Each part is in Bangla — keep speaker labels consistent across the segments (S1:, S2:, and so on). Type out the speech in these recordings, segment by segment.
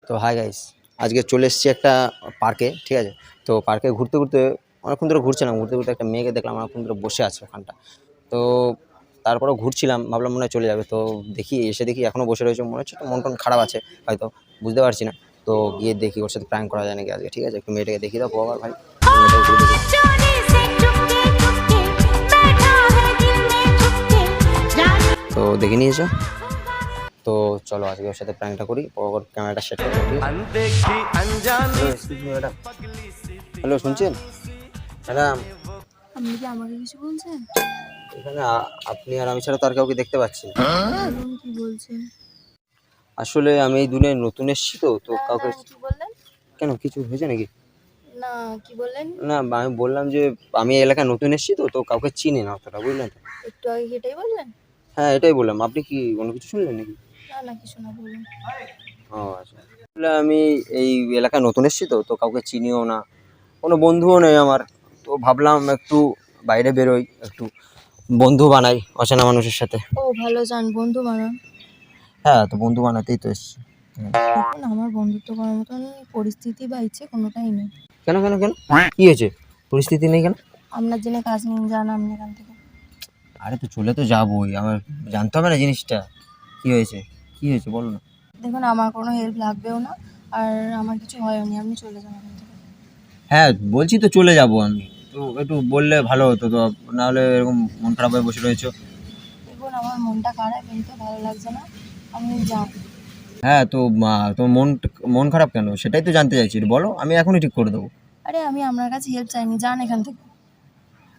S1: তো হাই গাইস, আজকে চলে এসেছি একটা পার্কে। ঠিক আছে, তো পার্কে ঘুরতে ঘুরতে অনেকক্ষণ ধরে ঘুরছিলাম। ঘুরতে ঘুরতে একটা মেয়েকে দেখলাম অনেকক্ষণ ধরে বসে আছে ওখানটা। তো তারপরেও ঘুরছিলাম, ভাবলাম মনে হয় চলে যাবে। তো দেখি এখনও বসে রয়েছে। মনে হচ্ছে তো মন টন খারাপ আছে হয়তো, বুঝতে পারছি না। তো গিয়ে দেখি ওর সাথে প্র্যাঙ্ক করা যায় নাকি আজকে। ঠিক আছে, একটু মেয়েটাকে দেখিয়ে দাও বাবা ভাই, মেয়েটাকে ঘুরে দেখি। তো দেখে নিয়েছো তো, চলো আজকে ওর সাথে প্র্যাঙ্কটা করি। ওর ক্যামেরাটা সেট করে দিই। হ্যালো, শুনছেন ম্যাডাম?
S2: আপনি কি আমাকে কিছু বলছেন?
S1: এখানে আপনি আর আমি ছাড়া তো আর কাউকে দেখতে পাচ্ছি না।
S2: বলুন, কি বলছেন?
S1: আসলে আমি এই দুনিয়ায় নতুন এসেছি তো তো কাউকে।
S2: কি বললেন?
S1: কেন, কিছু হয়েছে নাকি?
S2: না, কি বললেন?
S1: না, আমি বললাম যে আমি এই এলাকায় নতুন এসেছি তো তো কাউকে চিনি না অতটা, বুঝলেন তো?
S2: একটু আগে এটাই বললেন?
S1: হ্যাঁ, এটাই বললাম। আপনি কি অন্য কিছু শুনলেন নাকি?
S2: না না, কিছু না, বলুন।
S1: ও আচ্ছা, আসলে আমি এই এলাকায় নতুন এসেছি তো তো কাউকে চিনিও না, কোনো বন্ধুও নেই আমার। তো ভাবলাম একটু বাইরে বেরোই, একটু বন্ধু বানাই অচেনা মানুষের সাথে।
S2: ও ভালো, যান বন্ধু বানান।
S1: হ্যাঁ, তো বন্ধু বানাতেই তো এসেছি।
S2: দেখুন, আমার বন্ধুত্ব করার মতন পরিস্থিতি বা ইচ্ছে কোনোটাই নেই।
S1: কেন কেন কেন, কি হয়েছে? পরিস্থিতি নেই কেন?
S2: আপনার জেনে কাজ নিন, যান আপনি এখান থেকে।
S1: আরে তো চলে তো যাবোই, আমার জানতে হবে না জিনিসটা কি হয়েছে। কি হয়েছে বলো না।
S2: দেখুন, আমার কোনো হেল্প লাগবেও না, আর আমার কিছু হয়নি, আপনি চলে যান এখান থেকে।
S1: হ্যাঁ বলছি তো চলে যাব আমি, তো একটু বললে ভালো হতো তো, নাহলে এরকম মন খারাপ হয়ে বসে রয়েছো।
S2: দেখুন, আমার মনটা খারাপ, কিন্তু ভালো লাগছে না, আপনি যান।
S1: হ্যাঁ তো তোমার মন মন খারাপ কেন সেটাই তো জানতে চাইছি, বলো, আমি এখনই ঠিক করে দেবো।
S2: আরে আমি আপনার কাছে হেল্প চাইনি, যান এখান থেকে।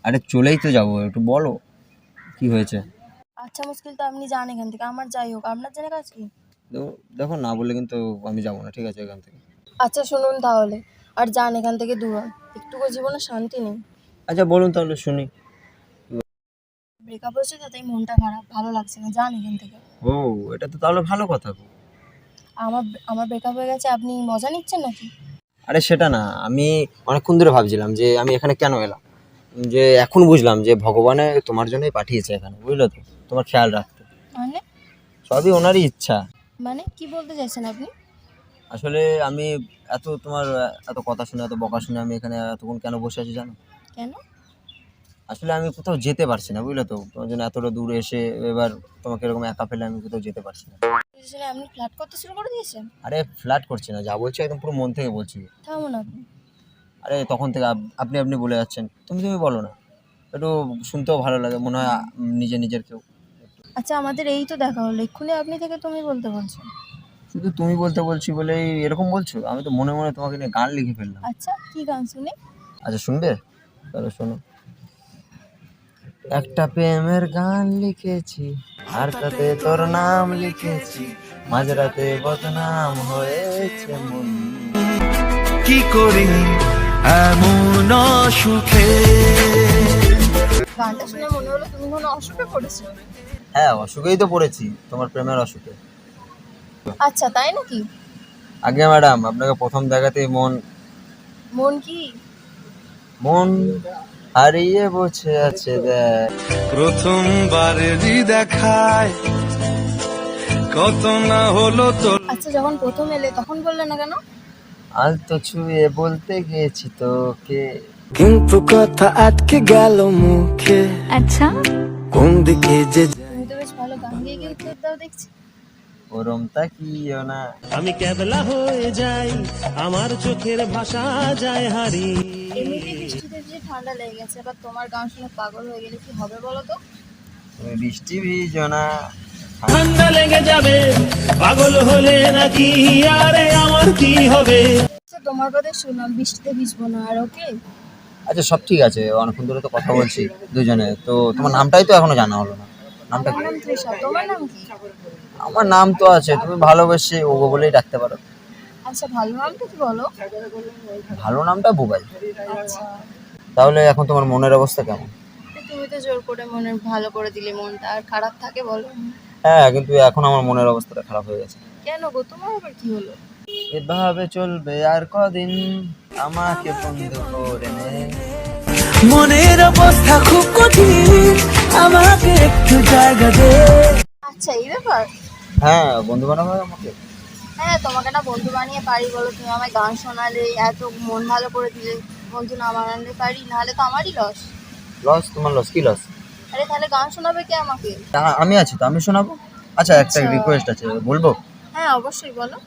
S1: আরে চলেই তো যাবো, একটু বলো কি হয়েছে।
S2: আচ্ছা, মুশকিল তো আপনি যান এখান থেকে, আমার যাই হোক, আপনার জেনে কাজ কি?
S1: দেখো না বললে কিন্তু আমি যাবো না, ঠিক আছে, এখান থেকে।
S2: আচ্ছা শুনুন তাহলে, আর যান এখান থেকে দূর হন, একটুকু জীবনে শান্তি নেই।
S1: আচ্ছা বলুন তাহলে শুনি।
S2: ব্রেকআপ হয়েছে তো, তাই মনটা খারাপ, ভালো লাগছে না, যান এখান থেকে।
S1: ও, এটা তো তাহলে ভালো কথা।
S2: আমার আমার ব্রেকআপ হয়ে গেছে, আপনি মজা নিচ্ছেন নাকি?
S1: আরে সেটা না, আমি অনেকক্ষণ ধরে ভাবছিলাম যে আমি এখানে কেন এলাম, যে এখন বুঝলাম যে ভগবানে তোমার জন্যই পাঠিয়েছে এখানে, বুঝলো তো, তোমার খেয়াল রাখতে।
S2: মানে?
S1: সবই ওনারই ইচ্ছা।
S2: মানে কি বলতে চাইছেন আপনি?
S1: আসলে আমি তোমার এত কথা শুনে, এত বকা শুনে আমি এখানে এতক্ষণ কেন বসে আছি জানো?
S2: কেন?
S1: আসলে আমি কোথাও যেতে পারছি না, বুঝলে তো, তোমার জন্য এতটা দূরে এসে এবার তোমাকে এরকম একা ফেলে আমি কোথাও যেতে পারছি না।
S2: শুনে আপনি ফ্ল্যাট করতে শুরু করে দিয়েছেন?
S1: আরে ফ্ল্যাট করছি না, যা বলছি একদম পুরো মন থেকে বলছি।
S2: থামুন আপনি।
S1: আরে তখন থেকে আপনি আপনি বলে যাচ্ছেন, তুমি তুমি বলো না, একটু শুনতেও ভালো লাগে, মনে হয় নিজের কেউ।
S2: আচ্ছা, আমাদের এই তো দেখা হলো, এক্ষুনি আপনি থেকে তুমি বলতে বলছেন।
S1: শুধু তুমি বলতে বলছি বলেই এরকম বলছো? আমি তো মনে মনে তোমাকে নিয়ে গান লিখে ফেললাম।
S2: আচ্ছা, কি গান শুনি?
S1: আচ্ছা শুনবে? তাহলে শোনো। একটা প্রেমের গান লিখেছি, আর তাতে তোর নাম লিখেছি, মাঝরাতে বদনাম হয়েছে মন।
S3: কি করি এমন সুখে।
S2: গানটা শুনে মনে হলো তুমি কোনো অসুখে পড়েছো।
S1: হ্যাঁ, অসুখেই তো পড়েছি, তোমার প্রেমের অসুখে।
S2: আচ্ছা, তাই নাকি?
S1: আগে ম্যাডাম, আপনাকে প্রথম দেখাতেই
S2: মন কি?
S1: মন হারিয়ে বসে আছে দেখ।
S3: প্রথমবারেরই দেখায় কত না হলো তো।
S2: আচ্ছা, যখন প্রথম এলে তখন বললে না কেন?
S1: আজ তো ছুঁয়ে বলতে গেছি তোকে,
S3: কিন্তু কথা আটকে গেল মুখে।
S2: আচ্ছা,
S3: কোন দিকে যে
S2: তুমি তো বেশ ভালো গান গেয়ে গিয়ে উত্তর দাও দেখছি।
S1: ওরম তাকিও না।
S4: আমি কেবলা হয়ে যাই, আমার চোখের ভাষা যায় হারিয়ে।
S2: এমনিতেই বৃষ্টিতে ভিজে ঠান্ডা লেগে গেছে, এবার তোমার গান শুনে পাগল হয়ে গেলে কি হবে বলো তো?
S1: তুমি বৃষ্টি ভিজো না।
S4: ঠান্ডা লেগে যাবে, পাগল হলে নাকি আরে আমার কি হবে?
S2: আচ্ছা, তোমার কথা শুনলাম, বৃষ্টিতে ভিজবো না, আর ওকে?
S1: আচ্ছা সব ঠিক আছে, অনেকক্ষণ ধরে তো কথা বলছি দুজনে, তো তোমার নামটাই তো এখনো জানা হলো না। নামটা
S2: আমার
S1: কি?
S2: নাম তৃষা, তোমার নাম কি?
S1: আমার নাম তো আছে, তুমি ভালোবেসে ওগো বলেই ডাকতে পারো।
S2: আচ্ছা, ভালো নামটা কি বলো?
S1: ভালো নামটা বুবাই।
S2: আচ্ছা,
S1: তাহলে এখন তোমার মনের অবস্থা কেমন?
S2: তুমি তো জোর করে মনে ভালো করে দিলে, মনটা আর খারাপ থাকে বলো?
S1: হ্যাঁ, কিন্তু এখন আমার মনের অবস্থাটা খারাপ হয়ে গেছে।
S2: কেন গো, তোমার আবার কি হলো?
S1: এভাবে চলবে আর কদিন, আমাকে বন্ধু করে নে।
S3: মনের অবস্থা খুব কঠিন, আমাকে একটু জায়গা দে।
S2: আচ্ছা, এই ব্যাপার।
S1: হ্যাঁ, বন্ধু বানাবো আমাকে।
S2: হ্যাঁ, তোমাকে না বন্ধু বানিয়ে পারি বলো? তুমি আমায় গান শোনালে, এত মন ভালো করে দিলে, বন্ধু না বানালে পারি? নাহলে তো আমারই লস।
S1: লস? তোমার লস? কি লস?
S2: আরে তাহলে গান শোনাবে কে আমাকে?
S1: আমি আছি তো, আমি শোনাবো। আচ্ছা, একটা
S2: আচ্ছা।
S1: রিকোয়েস্ট আছে, বলবো?
S2: হ্যাঁ, অবশ্যই বলো।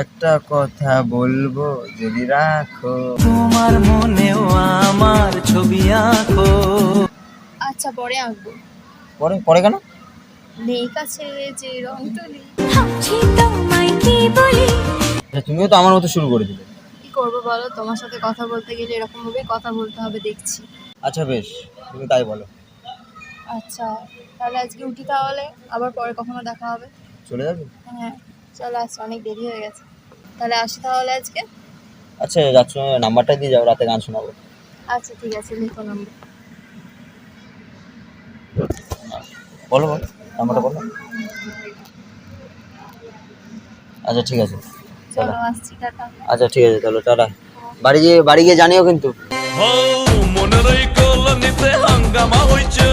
S1: একটা কথা বলবো, যদি রাখো।
S3: তোমার মনেও আমার ছবি আঁকো।
S2: আচ্ছা, পরে আঁকবো।
S1: পরে? পরে কেন?
S2: নেই কাছে যে রং তুলি।
S1: আচ্ছা, তুমিও তো আমার মতো শুরু করে দিলে।
S2: কি করবো বলো? তোমার সাথে কথা বলতে গেলে এরকম ভাবেই কথা বলতে হবে দেখছি।
S1: আচ্ছা বেশ, তুমি তাই বলো।
S2: আচ্ছা, তাহলে আজকে উঠি তাহলে, আবার পরে কখনো দেখা হবে।
S1: চলে যাবে?
S2: হ্যাঁ, চলো, আজকে অনেক দেরি হয়ে গেছে। তাহলে আসি তাহলে আজকে।
S1: আচ্ছা, যাচ্ছ, নাম্বারটা দিয়ে যাও, রাতে গান শোনাবো।
S2: আচ্ছা, ঠিক আছে, লিখো নাম্বার।
S1: বলো বলো, নাম্বারটা বলো। আচ্ছা ঠিক আছে,
S2: চলো, আসছি, টাটা।
S1: আচ্ছা ঠিক আছে, তাহলে টাটা। বাড়ি গিয়ে জানিও কিন্তু।
S4: মনের এই কলনিতে হাঙ্গামা হইছে